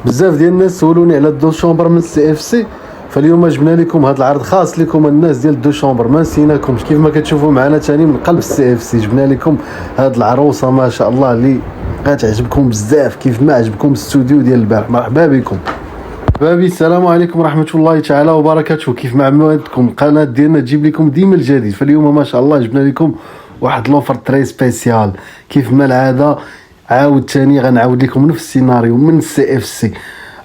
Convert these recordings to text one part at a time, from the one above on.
بزاف ديال الناس سولوني على الدو شومبر من السي اف سي، فاليوم جبنا لكم هذا العرض خاص لكم الناس ديال الدو شومبر. ما نسيناكمش كيف ما كتشوفوا معنا ثاني من قلب السي اف سي. جبنا لكم هذه العروسه ما شاء الله اللي غتعجبكم بزاف كيف ما عجبكم الاستوديو ديال البارح. مرحبا بكم بابي، السلام عليكم ورحمه الله تعالى وبركاته. كيف ما عودتكم القناه ديالنا تجيب لكم ديما الجديد، فاليوم ما شاء الله جبنا لكم واحد لوفر تري سبيسيال كيف ما العاده. عاود ثاني غنعاود لكم نفس السيناريو من السي اف سي.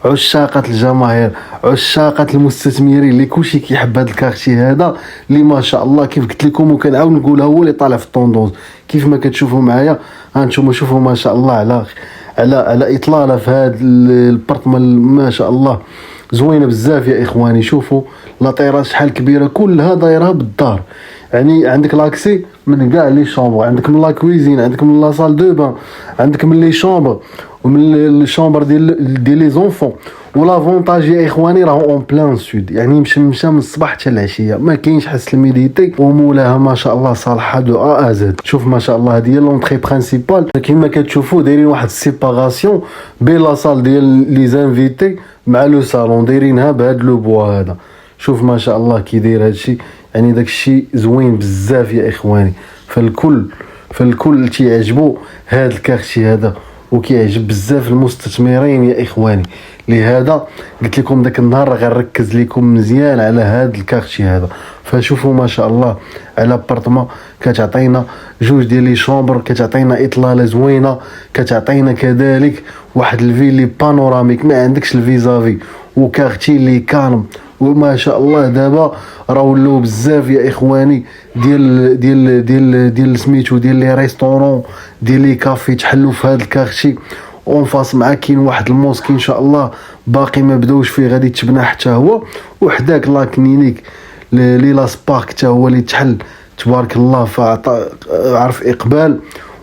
عشاقة الجماهير، عشاقة المستثمرين اللي كلشي كيحب هذا الكارتي هذا اللي ما شاء الله كيف قلت لكم وكنعاود نقولها هو اللي طالع في الطوندوز. كيف ما كتشوفوا معايا هانتوما شوفوا ما شاء الله على اطلاله في هذا البرطمان ما شاء الله زوينه بزاف يا اخواني. شوفوا لاطيرات شحال كبيره كلها دايرها بالدار، يعني عندك لاكسي من كاع لي شومبر، عندك من لا كويزين، عندك من لا صال دو بان، عندك من لي شومبر ومن الشومبر ديال لي زونفون. والافونتاج يا اخواني راه اون بلان سود، يعني مشى من الصباح حتى العشيه ما كاينش حس الميديتي، ومولاها ما شاء الله صالحه دو ا ا زد. شوف ما شاء الله هذه هي لونطري برينسيبال كيما كتشوفوا دايرين واحد السيباراسيون بين لا صال ديال لي زانفيتي مع لو صالون، دايرينها بهذا لو بوا هذا. شوف ما شاء الله كي داير هادشي، يعني داك الشيء زوين بزاف يا اخواني. فالكل تيعجبو هذا الكارتي هذا وكيعجب بزاف المستثمرين يا اخواني. لهذا قلت لكم داك النهار غنركز لكم مزيان على هذا الكارتي هذا. فشوفوا ما شاء الله على بارطما كتعطينا جوج ديال لي شومبر، كتعطينا اطلاله زوينه، كتعطينا كذلك واحد الفيلي بانوراميك ما عندكش الفيزافي، وكارتي لي كالم. وما شاء الله دابا راه ولاو بزاف يا اخواني ديال سميتو ديال لي ريستورون ديال لي كافي تحلوا في هذا الكارتي. اون فاس مع كاين واحد الموسكي ان شاء الله باقي ما بداوش فيه، غادي تبنى حتى هو، وحداك لا كلينيك لي لا سبارك حتى هو اللي تحل تبارك الله. عرف اقبال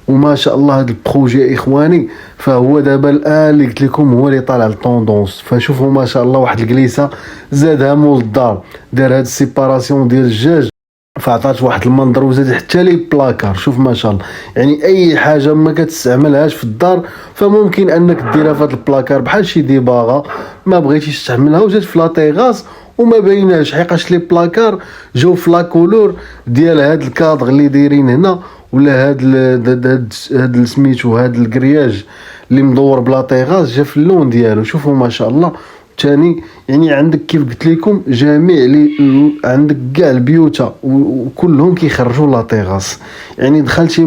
وما شاء الله هذا البروجي يا اخواني. فهو دابا الان اللي قلت لكم هو اللي طالع الطوندونس. فشوفوا ما شاء الله واحد الكليسه زادها مول الدار، دار هاد السيباراسيون ديال الدجاج فعطات واحد المنظر، وزاد حتى لي بلاكار. شوف ما شاء الله، يعني اي حاجه ما كتستعملهاش في الدار فممكن انك ديرها في هاد البلاكار بحال شي ديباغا ما بغيتيش تستعملها وجات في لاطيغاس وما بايناش حقاش لي بلاكار جاو في لا كولور ديال هاد الكادغ اللي دايرين هنا، ولا هاد سميتو هاد الكرياج اللي مدور بلا طيغاز جا في اللون ديالو. شوفوا ما شاء الله. ثاني يعني عندك كيف قلت لكم جميع لي عندك كاع البيوتا وكلهم كيخرجوا لا طيغاس، يعني دخلتي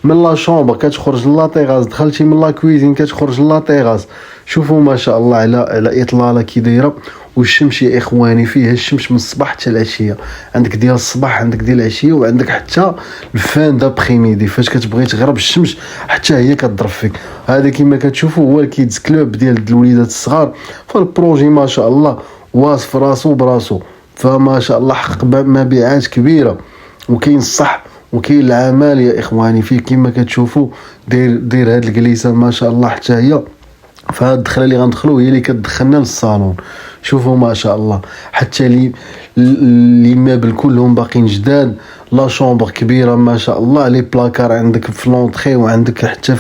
من لا شومبر كتخرج لا طيغاس، دخلتي من لا كويزين كتخرج لا طيغاس. شوفوا ما شاء الله على اطلاله كي دايره. والشمس يا اخواني فيها الشمس من الصباح حتى العشيه، عندك ديال الصباح عندك ديال العشيه وعندك حتى الفان دابخي ميدي فاش كتبغي تغرب الشمس حتى هي كتضرب فيك. هذا كما كتشوفوا هو الكيدز كلوب ديال الوليدات الصغار. فالبروجي ما شاء الله واصف راسو براسو، فما شاء الله حقق مبيعات كبيره وكاين الصح وكاين العمل يا اخواني. فيه كما كتشوفوا داير هاد الجليسه ما شاء الله حتى هي. فهاد الدخله اللي غندخلو هي اللي كتدخلنا للصالون. شوفوا ما شاء الله حتى لي مابل كلهم باقيين جداد، لا شومبر كبيره ما شاء الله، لي بلاكار عندك في لونطري وعندك حتى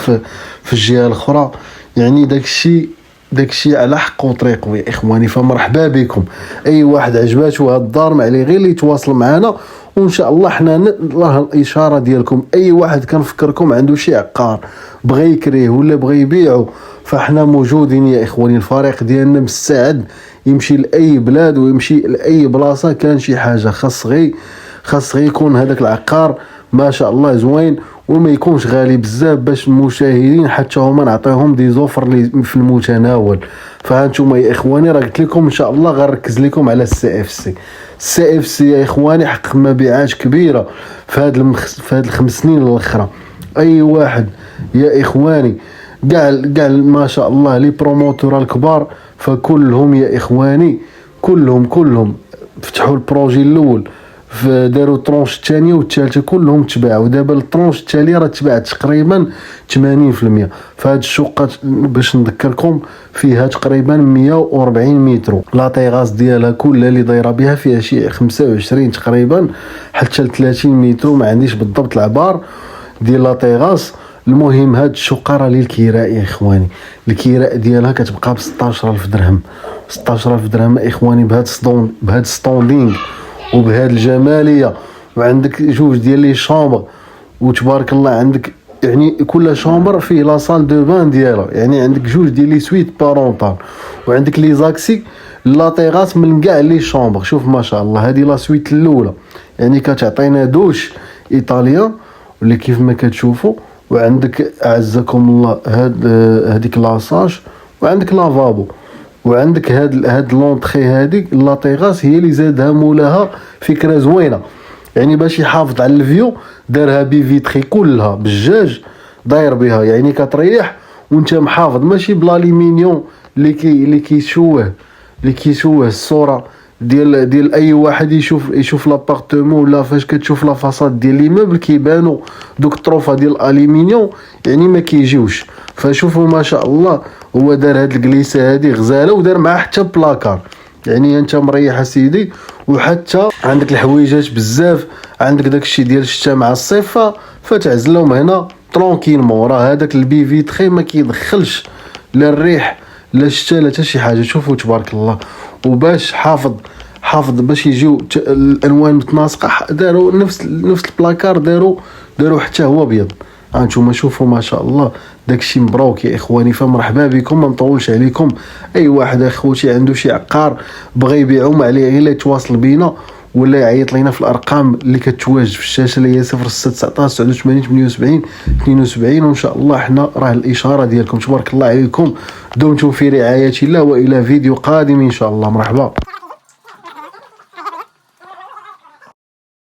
في الجهه الاخرى. يعني داكشي على حق وطريقه يا اخواني. فمرحبا بكم اي واحد عجباتو هاد الدار ما عليه غير اللي يتواصل معنا، وان شاء الله حنا راه الاشاره ديالكم. اي واحد كنفكركم عنده شي عقار بغى يكريه ولا بغى يبيعو فاحنا موجودين يا اخواني. الفريق ديالنا مستعد يمشي لاي بلاد ويمشي لاي بلاصه كان شي حاجه خاص غير يكون هذاك العقار ما شاء الله زوين وما يكونش غالي بزاف باش المشاهدين حتى هما نعطيهم دي زوفر في المتناول. فهانتوما يا اخواني راه قلت لكم ان شاء الله غنركز لكم على السي اف سي. السي اف سي يا اخواني حقق مبيعات كبيره في هاد الخمس سنين الاخرى. اي واحد يا اخواني كاع ما شاء الله لي بروموتور الكبار فكلهم يا اخواني كلهم فتحوا البروجي الاول داروا الطرونش الثانيه والثالثه كلهم تباعوا. دابا الطرونش الثانيه راه تباعت تقريبا 80%. فهاد الشقه باش نذكركم فيها تقريبا 140 متر، لا طيغاس ديالها كلها اللي دايره بها فيها شي 25 تقريبا حتى ل 30 متر، ما عنديش بالضبط العبار ديال لا طيغاس. المهم هاد الشقه راه للكراء يا اخواني، الكراء ديالها كتبقى ب 16000 درهم. 16000 درهم اخواني بهاد ستوندينغ وبهاد الجماليه. وعندك جوج ديال لي شامبر وتبارك الله، عندك يعني كل شامبر فيه لا سال دو بان ديالها، يعني عندك جوج ديال لي سويت بارونطال، وعندك لي زاكسي لا تيغاس من كاع لي شامبر. شوف ما شاء الله هذه لا سويت الاولى، يعني كتعطينا دوش ايطاليان اللي كيف ما كتشوفوا. وعندك اعزكم الله هذيك لاصاج، وعندك لافابو، وعندك هاد لونطري هذيك لا تيغاس هي اللي زادها مولاها فكره زوينه، يعني باش يحافظ على الفيو دارها بي فيتري كلها بالجاج داير بها، يعني كتريح وانت محافظ، ماشي بالالومنيوم اللي كيشوه الصوره ديال اي واحد يشوف لابارتمون ولا فاش كتشوف لا فاصاد ديال ليموبل كيبانوا دوك الطروفه ديال الالومنيوم، يعني ما كيجيوش. فشوفوا ما شاء الله هو دار هاد الكليسه هادي غزاله، ودار معاه حتى بلاكار، يعني انت مريح سيدي. وحتى عندك الحويجات بزاف، عندك داكشي ديال الشتا مع الصيفه فتعزلهم هنا ترونكيلمون. راه هذاك البي فيتري ما كيدخلش لا الريح لا الشتا لا حتى شي حاجه. شوفوا تبارك الله. وباش حافظ باش يجيو الالوان متناسقه، داروا نفس البلاكار، داروا حتى هو ابيض. هانتوما شوفوا ما شاء الله داكشي مبروك يا اخواني. فمرحبا بكم، ما نطولش عليكم. اي واحد اخوتي عنده شي عقار بغى يبيعو، ما عليه غير يتواصل بينا ولا يعيط لينا في الارقام اللي كتواجد في الشاشه اللي هي 0619 89 78 72. وان شاء الله حنا راه الاشاره ديالكم. تبارك الله عليكم، دمتم في رعايه الله، والى فيديو قادم ان شاء الله. مرحبا.